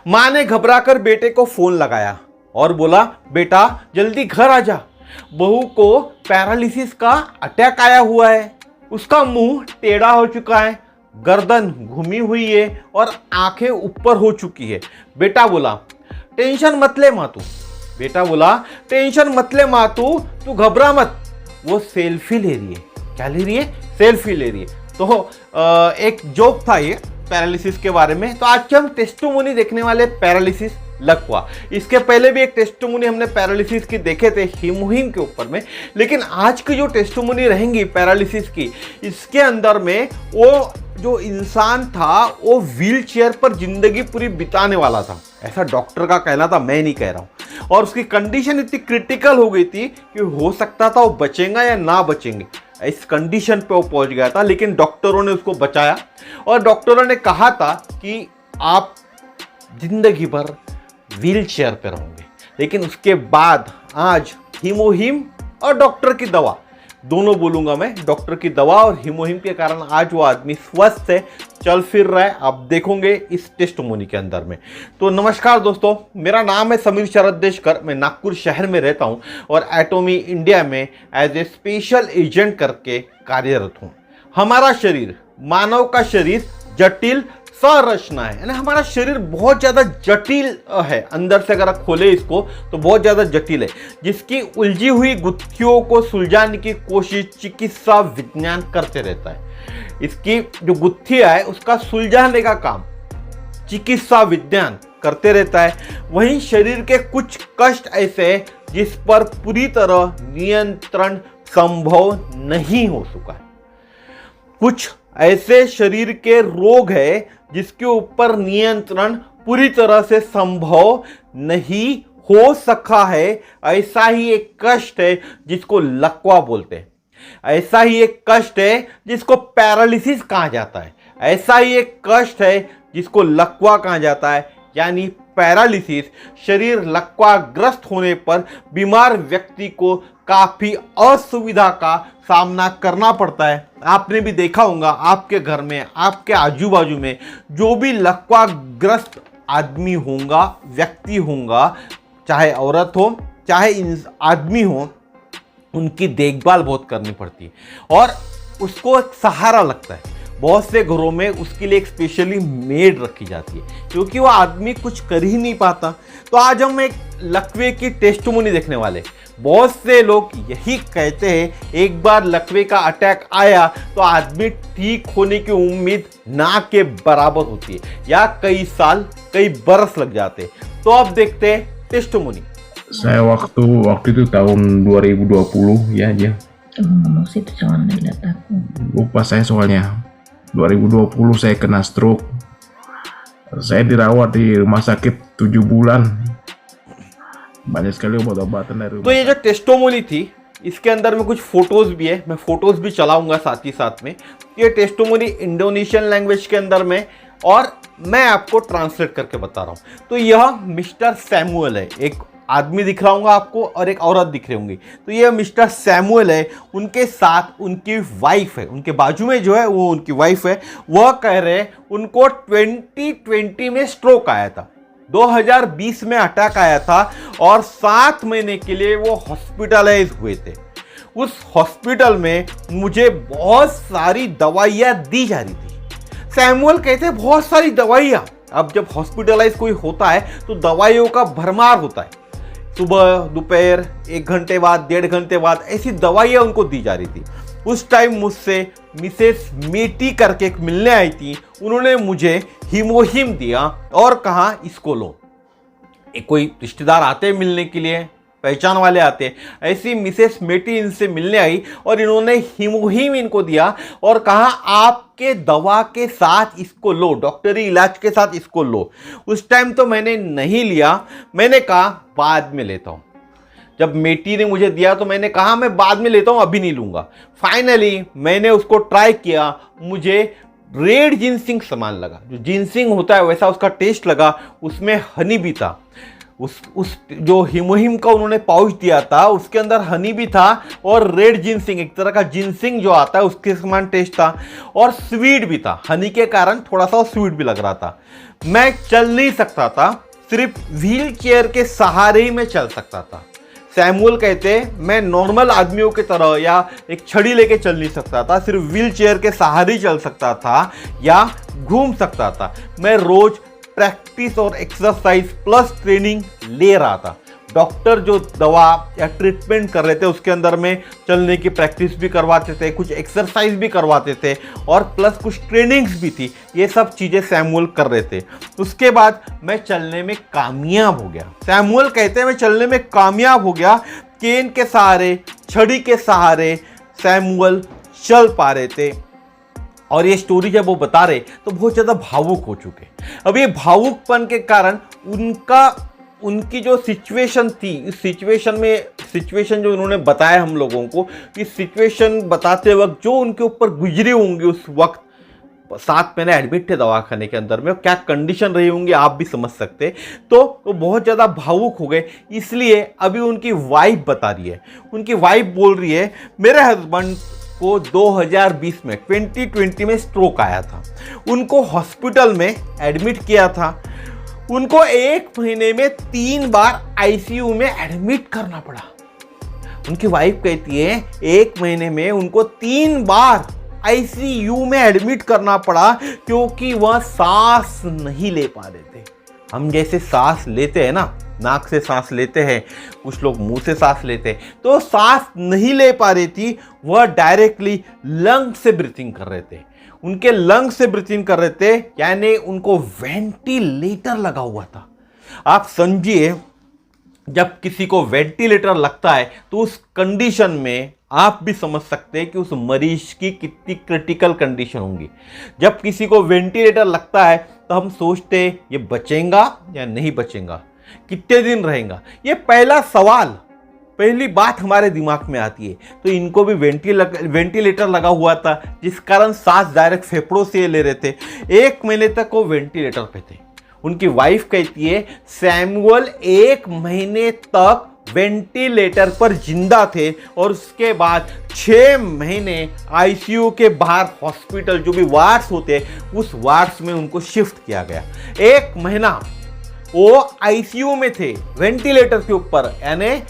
माँ ने घबराकर बेटे को फोन लगाया और बोला, बेटा जल्दी घर आ जा, बहू को पैरालिसिस का अटैक आया हुआ है। उसका मुंह टेढ़ा हो चुका है, गर्दन घुमी हुई है और आंखें ऊपर हो चुकी है। बेटा बोला, टेंशन मत ले माँ तू। बेटा बोला, टेंशन मत ले माँ तू घबरा मत। वो सेल्फी ले रही है। क्या ले रही है? सेल्फी ले रही है। तो एक जोक था ये पैरालिसिस के बारे में। तो आज के हम टेस्टिमोनी देखने वाले पैरालिसिस लकवा। इसके पहले भी एक टेस्टिमोनी हमने पैरालिसिस की देखे थे हिमोहिम के ऊपर में, लेकिन आज की जो टेस्टिमोनी रहेंगी पैरालिसिस की, इसके अंदर में वो जो इंसान था वो व्हील चेयर पर जिंदगी पूरी बिताने वाला था, ऐसा डॉक्टर का कहना था, मैं नहीं कह रहा हूँ। और उसकी कंडीशन इतनी क्रिटिकल हो गई थी कि हो सकता था वो बचेगा या ना बचेंगे, इस कंडीशन पे वो पहुंच गया था। लेकिन डॉक्टरों ने उसको बचाया और डॉक्टरों ने कहा था कि आप जिंदगी भर व्हील चेयर पे रहोगे। लेकिन उसके बाद आज हिमोहिम और डॉक्टर की दवा, दोनों बोलूंगा मैं, डॉक्टर की दवा और हिमोहिम के कारण आज वो आदमी स्वस्थ है, चल फिर रहा है। आप देखोगे इस टेस्टिमोनी के अंदर में। तो नमस्कार दोस्तों, मेरा नाम है समीर शरद देशकर। मैं नागपुर शहर में रहता हूं और एटोमी इंडिया में एज ए स्पेशल एजेंट करके कार्यरत हूं। हमारा शरीर, मानव का शरीर जटिल संरचना है, यानी हमारा शरीर बहुत ज़्यादा जटिल है। अंदर से अगर आप खोले इसको तो बहुत ज़्यादा जटिल है, जिसकी उलझी हुई गुत्थियों को सुलझाने की कोशिश चिकित्सा विज्ञान करते रहता है। इसकी जो गुत्थियाँ है उसका सुलझाने का काम चिकित्सा विज्ञान करते रहता है। वहीं शरीर के कुछ कष्ट ऐसे हैं जिस पर पूरी तरह नियंत्रण संभव नहीं हो सका है। कुछ ऐसे शरीर के रोग है जिसके ऊपर नियंत्रण पूरी तरह से संभव नहीं हो सका है। ऐसा ही एक कष्ट है जिसको लकवा बोलते हैं। ऐसा ही एक कष्ट है जिसको पैरालिसिस कहा जाता है। ऐसा ही एक कष्ट है जिसको लकवा कहा जाता है, यानी पैरालिसिस। शरीर लकवाग्रस्त होने पर बीमार व्यक्ति को काफी असुविधा का सामना करना पड़ता है। आपने भी देखा होगा आपके घर में, आपके आजू बाजू में जो भी लकवाग्रस्त आदमी होगा, व्यक्ति होगा, चाहे औरत हो चाहे आदमी हो, उनकी देखभाल बहुत करनी पड़ती है और उसको एक सहारा लगता है। बहुत से घरों में उसके लिए एक स्पेशली मेड रखी जाती है क्योंकि वो आदमी कुछ कर ही नहीं पाता। तो आज हम एक लकवे की टेस्टिमोनी देखने वाले। बहुत से लोग यही कहते हैं, एक बार लकवे का अटैक आया तो आदमी ठीक होने की उम्मीद ना के बराबर होती है या कई साल कई बरस लग जाते हैं। तो अब देखते हैं testimony. Saya waktu itu tahun 2020 ya aja. Ngomong sih itu jangan lihat aku. Lupa saya soalnya. 2020 saya kena stroke. Saya dirawat di rumah sakit 7 bulan. Banyak sekali obat-obatan dari rumah. तो ये जो टेस्टिमोनी थी इसके अंदर में कुछ photos भी है, मैं फोटोज भी चलाऊंगा साथ ही साथ में। ये टेस्टिमोनी इंडोनेशियन लैंग्वेज के अंदर में और मैं आपको ट्रांसलेट करके बता रहा हूँ। तो यह मिस्टर सैमुअल है, एक आदमी दिख रहा होगा आपको और एक औरत दिख रही होंगी। तो ये मिस्टर सैमुअल है, उनके साथ उनकी वाइफ है, उनके बाजू में जो है वो उनकी वाइफ है। वह कह रहे हैं उनको 2020 में स्ट्रोक आया था, 2020 में अटैक आया था और 7 महीने के लिए वो हॉस्पिटलाइज हुए थे। उस हॉस्पिटल में मुझे बहुत सारी दवाइयाँ दी जा रही थी। सैमुअल कहते हैं बहुत सारी दवाइयाँ। अब जब हॉस्पिटलाइज कोई होता है तो दवाइयों का भरमार होता है, सुबह दोपहर 1 घंटे बाद 1.5 घंटे बाद ऐसी दवाइयाँ उनको दी जा रही थी। उस टाइम मुझसे मिसेस मेटी करके एक मिलने आई थी, उन्होंने मुझे हिमोहिम दिया और कहा इसको लो। एक कोई रिश्तेदार आते हैं मिलने के लिए, पहचान वाले आते हैं, ऐसी मिसेस मेटी इनसे मिलने आई और इन्होंने हिमोहिम इनको दिया और कहा आपके दवा के साथ इसको लो, डॉक्टरी इलाज के साथ इसको लो। उस टाइम तो मैंने नहीं लिया, मैंने कहा बाद में लेता हूँ। जब मेटी ने मुझे दिया तो मैंने कहा मैं बाद में लेता हूँ, अभी नहीं लूँगा। फाइनली मैंने उसको ट्राई किया, मुझे रेड जिनसिंग सामान लगा, जो जिनसिंग होता है वैसा उसका टेस्ट लगा, उसमें हनी भी था। उस जो हिमोहिम का उन्होंने पाउच दिया था उसके अंदर हनी भी था और रेड जिनसिंग, एक तरह का जिनसिंग जो आता है उसके समान टेस्ट था और स्वीट भी था। हनी के कारण थोड़ा सा स्वीट भी लग रहा था। मैं चल नहीं सकता था, सिर्फ व्हील चेयर के सहारे ही मैं चल सकता था। सैमुअल कहते मैं नॉर्मल आदमियों की तरह या एक छड़ी लेके चल नहीं सकता था, सिर्फ व्हील चेयर के सहारे ही चल सकता था या घूम सकता था। मैं रोज प्रैक्टिस और एक्सरसाइज प्लस ट्रेनिंग ले रहा था। डॉक्टर जो दवा या ट्रीटमेंट कर रहे थे उसके अंदर में चलने की प्रैक्टिस भी करवाते थे, कुछ एक्सरसाइज भी करवाते थे और प्लस कुछ ट्रेनिंग्स भी थी। ये सब चीज़ें सैमुअल कर रहे थे। उसके बाद मैं चलने में कामयाब हो गया। सैमुअल कहते हैं मैं चलने में कामयाब हो गया। केन के सहारे, छड़ी के सहारे सैमुअल चल पा रहे थे। और ये स्टोरी जब वो बता रहे तो बहुत ज़्यादा भावुक हो चुके। अब ये भावुकपन के कारण उनकी जो सिचुएशन थी, इस सिचुएशन जो उन्होंने बताया हम लोगों को, इस सिचुएशन बताते वक्त जो उनके ऊपर गुजरी होंगी उस वक्त, 7 महीने एडमिट थे दवाखाने के अंदर में, क्या कंडीशन रही होंगी आप भी समझ सकते। तो वो बहुत ज़्यादा भावुक हो गए। इसलिए अभी उनकी वाइफ बता रही है, उनकी वाइफ बोल रही है मेरे हस्बैंड को 2020 में 2020 में स्ट्रोक आया था। उनको हॉस्पिटल में एडमिट किया था। उनको 1 महीने में 3 बार आईसीयू में एडमिट करना पड़ा। उनकी वाइफ कहती है 1 महीने में उनको 3 बार आईसीयू में एडमिट करना पड़ा क्योंकि वह सांस नहीं ले पा रहे थे। हम जैसे सांस लेते हैं ना, नाक से सांस लेते हैं, कुछ लोग मुंह से सांस लेते हैं, तो सांस नहीं ले पा रही थी, वह डायरेक्टली लंग से ब्रीथिंग कर रहे थे। उनके लंग से ब्रीथिंग कर रहे थे, यानी उनको वेंटिलेटर लगा हुआ था। आप समझिए जब किसी को वेंटिलेटर लगता है तो उस कंडीशन में आप भी समझ सकते हैं कि उस मरीज की कितनी क्रिटिकल कंडीशन होंगी। जब किसी को वेंटिलेटर लगता है तो हम सोचते हैं ये बचेगा या नहीं बचेगा, कितने दिन रहेगा। ये पहला सवाल, पहली बात हमारे दिमाग में आती है। तो इनको भी वेंटिलेटर लगा हुआ था, जिस कारण सांस डायरेक्ट फेफड़ों से ले रहे थे। 1 महीने तक वो वेंटिलेटर पे थे। उनकी वाइफ कहती है सैमुअल 1 महीने तक वेंटिलेटर पर जिंदा थे और उसके बाद 6 महीने आईसीयू के बाहर हॉस्पिटल जो भी वार्ड्स होते हैं उस वार्ड्स में उनको शिफ्ट किया गया। 1 महीना वो आईसीयू में थे वेंटिलेटर के ऊपर, यानी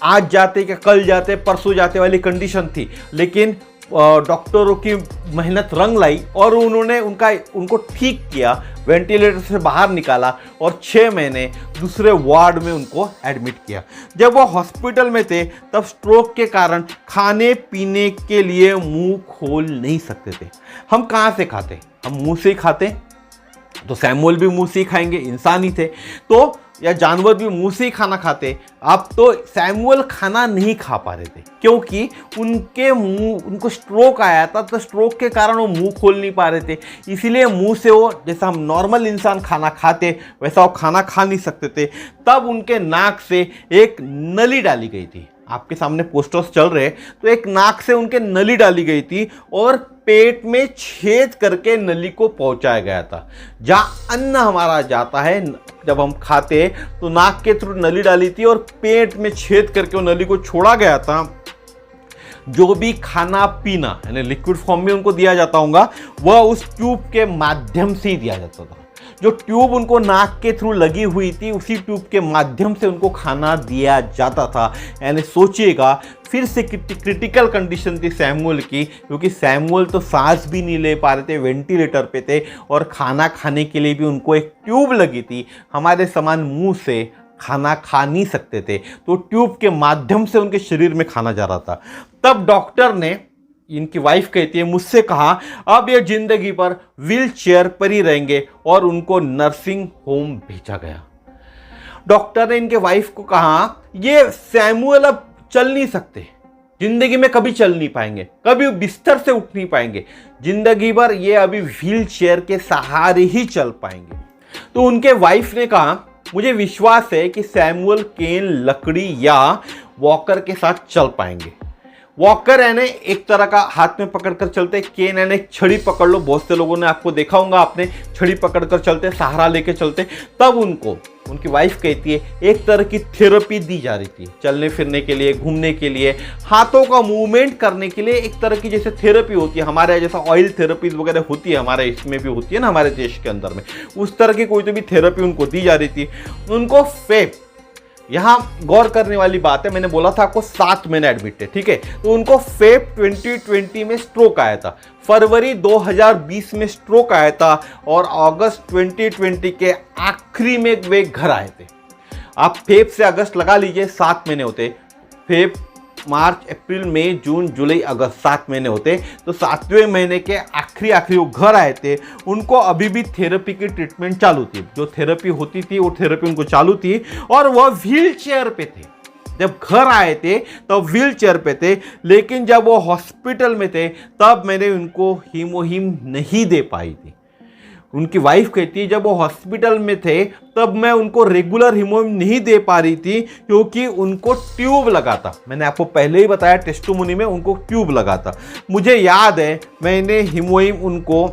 आज जाते कि कल जाते परसों जाते वाली कंडीशन थी। लेकिन डॉक्टरों की मेहनत रंग लाई और उन्होंने उनको ठीक किया, वेंटिलेटर से बाहर निकाला और 6 महीने दूसरे वार्ड में उनको एडमिट किया। जब वो हॉस्पिटल में थे तब स्ट्रोक के कारण खाने पीने के लिए मुंह खोल नहीं सकते थे। हम कहाँ से खाते? हम मुंह से ही खाते। तो सैमुअल भी मुंह से ही खाएंगे, इंसान ही थे, तो या जानवर भी मुंह से ही खाना खाते। अब तो सैमुअल खाना नहीं खा पा रहे थे क्योंकि उनको स्ट्रोक आया था, तो स्ट्रोक के कारण वो मुंह खोल नहीं पा रहे थे। इसीलिए मुंह से वो, जैसा हम नॉर्मल इंसान खाना खाते वैसा वो खाना खा नहीं सकते थे। तब उनके नाक से एक नली डाली गई थी। आपके सामने पोस्टर्स चल रहे, तो एक नाक से उनके नली डाली गई थी और पेट में छेद करके नली को पहुंचाया गया था। जहां अन्न हमारा जाता है, जब हम खाते हैं तो नाक के थ्रू नली डाली थी और पेट में छेद करके वो नली को छोड़ा गया था। जो भी खाना पीना यानी लिक्विड फॉर्म में उनको दिया जाता होगा वह उस ट्यूब के माध्यम से ही दिया जाता था। जो ट्यूब उनको नाक के थ्रू लगी हुई थी उसी ट्यूब के माध्यम से उनको खाना दिया जाता था। यानी सोचिएगा फिर से कितनी क्रिटिकल कंडीशन थी सैमुअल की, क्योंकि सैमुअल तो सांस भी नहीं ले पा रहे थे, वेंटिलेटर पे थे और खाना खाने के लिए भी उनको एक ट्यूब लगी थी। हमारे समान मुंह से खाना खा नहीं सकते थे, तो ट्यूब के माध्यम से उनके शरीर में खाना जा रहा था। तब डॉक्टर ने, इनकी वाइफ कहती है, मुझसे कहा अब ये जिंदगी पर व्हील चेयर पर ही रहेंगे और उनको नर्सिंग होम भेजा गया। डॉक्टर ने इनके वाइफ को कहा ये सैमुअल अब चल नहीं सकते, जिंदगी में कभी चल नहीं पाएंगे, कभी बिस्तर से उठ नहीं पाएंगे, जिंदगी भर ये अभी व्हील चेयर के सहारे ही चल पाएंगे। तो उनके वाइफ ने कहा मुझे विश्वास है कि सैमुअल केन लकड़ी या वॉकर के साथ चल पाएंगे। वॉकर यानी एक तरह का हाथ में पकड़कर चलते, केन यानी एक छड़ी पकड़ लो, बहुत से लोगों ने आपको देखा होगा, आपने छड़ी पकड़कर चलते, सहारा लेके चलते, तब उनको उनकी वाइफ कहती है एक तरह की थेरेपी दी जा रही थी, चलने फिरने के लिए, घूमने के लिए, हाथों का मूवमेंट करने के लिए, एक तरह की जैसे थेरेपी होती है हमारे जैसा ऑयल थेरेपीज वगैरह होती है हमारे इसमें भी होती है ना हमारे देश के अंदर में, उस तरह की कोई तो भी थेरेपी उनको दी जा रही थी। उनको फेब, यहाँ गौर करने वाली बात है, मैंने बोला था आपको 7 महीने एडमिट है, ठीक है, तो उनको फेब 2020 में स्ट्रोक आया था, फरवरी 2020 में स्ट्रोक आया था और अगस्त 2020 के आखिरी में वे घर आए थे। आप फेब से अगस्त लगा लीजिए, 7 महीने होते, फेब मार्च अप्रैल मई जून जुलाई अगस्त 7 महीने होते, तो 7वें महीने के आखिरी वो घर आए थे। उनको अभी भी थेरेपी की ट्रीटमेंट चालू थी, जो थेरेपी होती थी वो थेरेपी उनको चालू थी और वह व्हील चेयर पे थे। जब घर आए थे तब व्हील चेयर पे थे, लेकिन जब वो हॉस्पिटल में थे तब मैंने उनको हीमोहीम नहीं दे पाई थी। उनकी वाइफ कहती है जब वो हॉस्पिटल में थे तब मैं उनको रेगुलर हीमोहीम नहीं दे पा रही थी क्योंकि उनको ट्यूब लगा था। मैंने आपको पहले ही बताया टेस्टिमोनी में उनको ट्यूब लगा था। मुझे याद है मैंने हीमोहीम उनको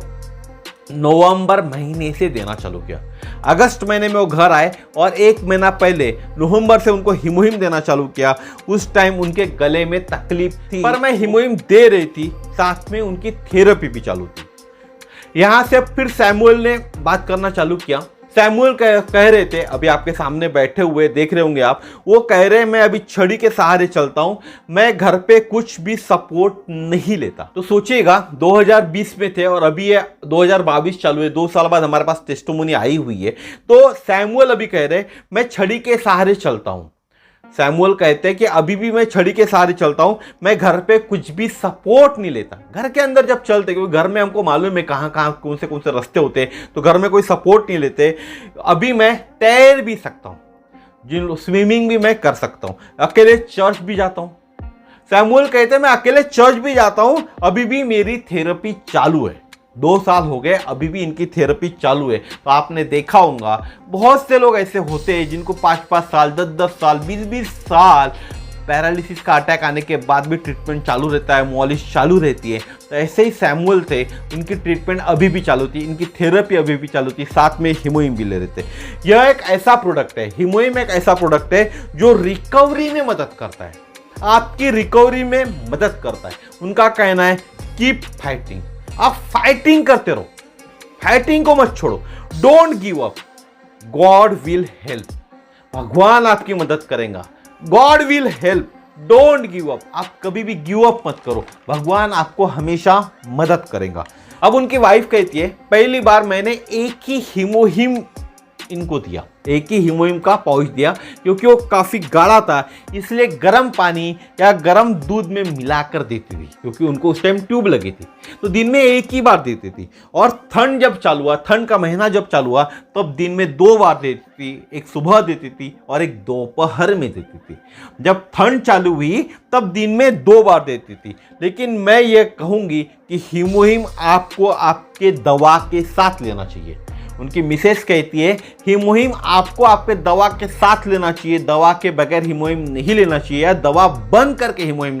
नवंबर महीने से देना चालू किया। अगस्त महीने में वो घर आए और 1 महीना पहले नवंबर से उनको हीमोहीम देना चालू किया। उस टाइम उनके गले में तकलीफ थी पर मैं हीमोहीम दे रही थी, साथ में उनकी थेरेपी भी चालू थी। यहां से फिर सैमुअल ने बात करना चालू किया। सैमुअल कह रहे थे, अभी आपके सामने बैठे हुए देख रहे होंगे आप, वो कह रहे हैं मैं अभी छड़ी के सहारे चलता हूं, मैं घर पे कुछ भी सपोर्ट नहीं लेता। तो सोचिएगा 2020 में थे और अभी ये 2022 चालू है, 2 साल बाद हमारे पास टेस्टिमोनी आई हुई है। तो सैमुअल अभी कह रहे मैं छड़ी के सहारे चलता हूं। सैमुअल कहते हैं कि अभी भी मैं छड़ी के सहारे चलता हूं, मैं घर पे कुछ भी सपोर्ट नहीं लेता। घर के अंदर जब चलते, क्योंकि घर में हमको मालूम है कहाँ कौन से रास्ते होते हैं, तो घर में कोई सपोर्ट नहीं लेते। अभी मैं तैर भी सकता हूं, स्विमिंग भी मैं कर सकता हूं, अकेले चर्च भी जाता हूं। सैमुअल कहते हैं मैं अकेले चर्च भी जाता हूं, अभी भी मेरी थेरेपी चालू है। 2 साल हो गए, अभी भी इनकी थेरेपी चालू है। तो आपने देखा होगा बहुत से लोग ऐसे होते हैं जिनको 5-5 साल, 10-10 साल, 20-20 साल पैरालिसिस का अटैक आने के बाद भी ट्रीटमेंट चालू रहता है, मॉलिश चालू रहती है। तो ऐसे ही सैमुअल थे, इनकी ट्रीटमेंट अभी भी चालू थी, इनकी थेरेपी अभी भी चालू थी, साथ में हीमोहीम भी ले रहे थे। यह एक ऐसा प्रोडक्ट है, हीमोहीम एक ऐसा प्रोडक्ट है जो रिकवरी में मदद करता है, आपकी रिकवरी में मदद करता है। उनका कहना है कीप फाइटिंग, आप फाइटिंग करते रहो, फाइटिंग को मत छोड़ो, don't give up, God will help, भगवान आपकी मदद करेगा, God will help, don't give up, आप कभी भी गिव अप मत करो, भगवान आपको हमेशा मदद करेगा। अब उनकी वाइफ कहती है पहली बार मैंने एक ही हीमोहीम इनको दिया, एक ही हीमोहीम का पाउच दिया, क्योंकि वो काफ़ी गाढ़ा था, इसलिए गर्म पानी या गर्म दूध में मिलाकर देती थी, क्योंकि उनको उस टाइम ट्यूब लगी थी। तो दिन में एक ही बार देती थी। और ठंड जब चालू हुआ, ठंड का महीना जब चालू हुआ, तब दिन में 2 बार देती थी, एक सुबह देती थी और एक दोपहर में देती थी। जब ठंड चालू हुई तब दिन में 2 बार देती थी। लेकिन मैं ये कहूँगी कि हीमोहीम आपको आपके दवा के साथ लेना चाहिए। उनकी मिसेस कहती है हीमोहीम आपको आपके दवा के साथ लेना चाहिए, दवा के बगैर हीमोहीम नहीं लेना चाहिए, या दवा बंद करके हीमोहीम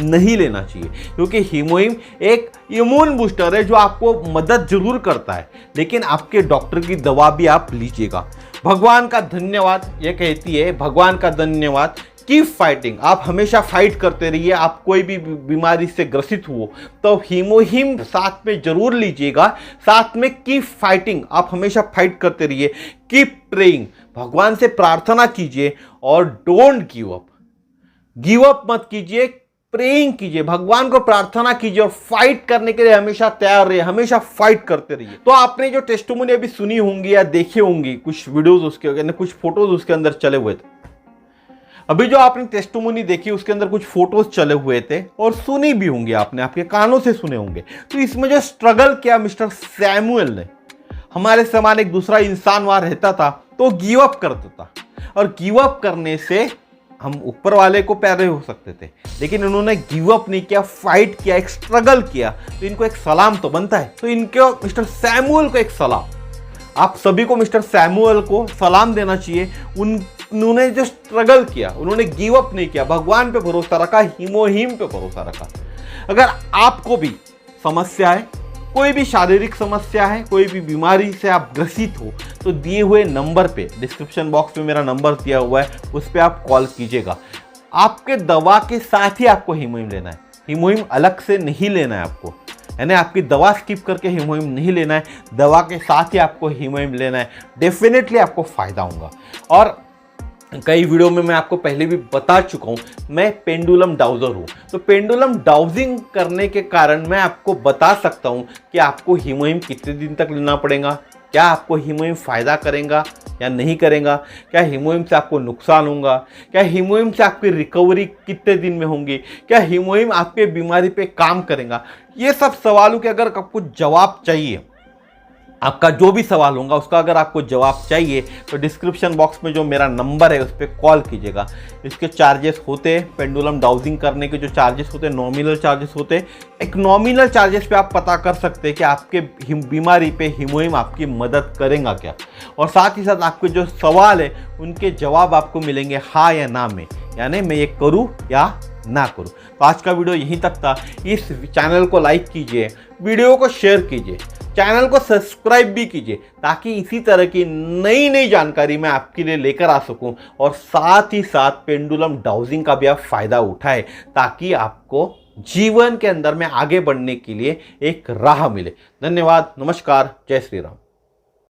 नहीं लेना चाहिए, क्योंकि हीमोहीम एक इम्यून बूस्टर है जो आपको मदद जरूर करता है, लेकिन आपके डॉक्टर की दवा भी आप लीजिएगा। भगवान का धन्यवाद, ये कहती है भगवान का धन्यवाद, कीप फाइटिंग, आप हमेशा फाइट करते रहिए। आप कोई भी बीमारी से ग्रसित हो तो हीमोहीम साथ में जरूर लीजिएगा, साथ में कीप फाइटिंग, आप हमेशा फाइट करते रहिए। कीप प्रेइंग, भगवान से प्रार्थना कीजिए और don't give up, give up मत कीजिए, प्रेइंग कीजिए, भगवान को प्रार्थना कीजिए और फाइट करने के लिए हमेशा तैयार रहिए, हमेशा फाइट करते रहिए। तो आपने जो टेस्टिमोनी अभी सुनी होंगी या देखी होंगी, कुछ वीडियोस उसके, कुछ फोटोज उसके अंदर चले हुए थे। अभी जो आपने टेस्टिमोनी देखी उसके अंदर कुछ फोटोज चले हुए थे और सुनी भी होंगी आपने, आपके कानों से सुने होंगे। तो इसमें जो स्ट्रगल किया मिस्टर सैमुअल ने, हमारे समान एक दूसरा इंसान वहां रहता था तो गिव अप करता था, और गिव अप करने से हम ऊपर वाले को प्यारे हो सकते थे, लेकिन इन्होंने गिव अप नहीं किया, फाइट किया, एक स्ट्रगल किया। तो इनको एक सलाम तो बनता है। तो इनको मिस्टर सैमुअल को एक सलाम, आप सभी को मिस्टर सैमुअल को सलाम देना चाहिए। उन्होंने जो स्ट्रगल किया, उन्होंने गिव अप नहीं किया, भगवान पे भरोसा रखा, हीमोहीम पे भरोसा रखा। अगर आपको भी समस्या है, कोई भी शारीरिक समस्या है, कोई भी बीमारी से आप ग्रसित हो तो दिए हुए नंबर पे, डिस्क्रिप्शन बॉक्स में मेरा नंबर दिया हुआ है, उस पर आप कॉल कीजिएगा। आपके दवा के साथ ही आपको हीमोहिम लेना है, हीमोहिम अलग से नहीं लेना है आपको, यानी आपकी दवा स्किप करके हीमोहिम नहीं लेना है, दवा के साथ ही आपको हीमोहिम लेना है। डेफिनेटली आपको फ़ायदा होगा। और कई वीडियो में मैं आपको पहले भी बता चुका हूँ, मैं पेंडुलम डाउजर हूँ। तो पेंडुलम डाउजिंग करने के कारण मैं आपको बता सकता हूँ कि आपको हीमोहिम कितने दिन तक लेना पड़ेगा, क्या आपको हीमोहिम फ़ायदा करेगा या नहीं करेगा, क्या हीमोहिम से आपको नुकसान होगा, क्या हीमोहिम से आपकी रिकवरी कितने दिन में होंगी, क्या हीमोहिम आपके बीमारी पे काम करेगा। ये सब सवालों के अगर आपको जवाब चाहिए, आपका जो भी सवाल होगा उसका अगर आपको जवाब चाहिए तो डिस्क्रिप्शन बॉक्स में जो मेरा नंबर है उस पर कॉल कीजिएगा। इसके चार्जेस होते हैं, पेंडुलम डाउजिंग करने के जो चार्जेस होते हैं नॉमिनल चार्जेस होते हैं। एक नॉमिनल चार्जेस पे आप पता कर सकते हैं कि आपके बीमारी पे हीमोहिम आपकी मदद करेगा क्या, और साथ ही साथ आपके जो सवाल है उनके जवाब आपको मिलेंगे हाँ या ना में, यानी मैं ये करूँ या ना करूँ। तो आज का वीडियो यहीं तक था। इस चैनल को लाइक कीजिए, वीडियो को शेयर कीजिए, चैनल को सब्सक्राइब भी कीजिए, ताकि इसी तरह की नई नई जानकारी मैं आपके लिए लेकर आ सकूं, और साथ ही साथ पेंडुलम डाउजिंग का भी आप फ़ायदा उठाएं, ताकि आपको जीवन के अंदर में आगे बढ़ने के लिए एक राह मिले। धन्यवाद, नमस्कार, जय श्री राम।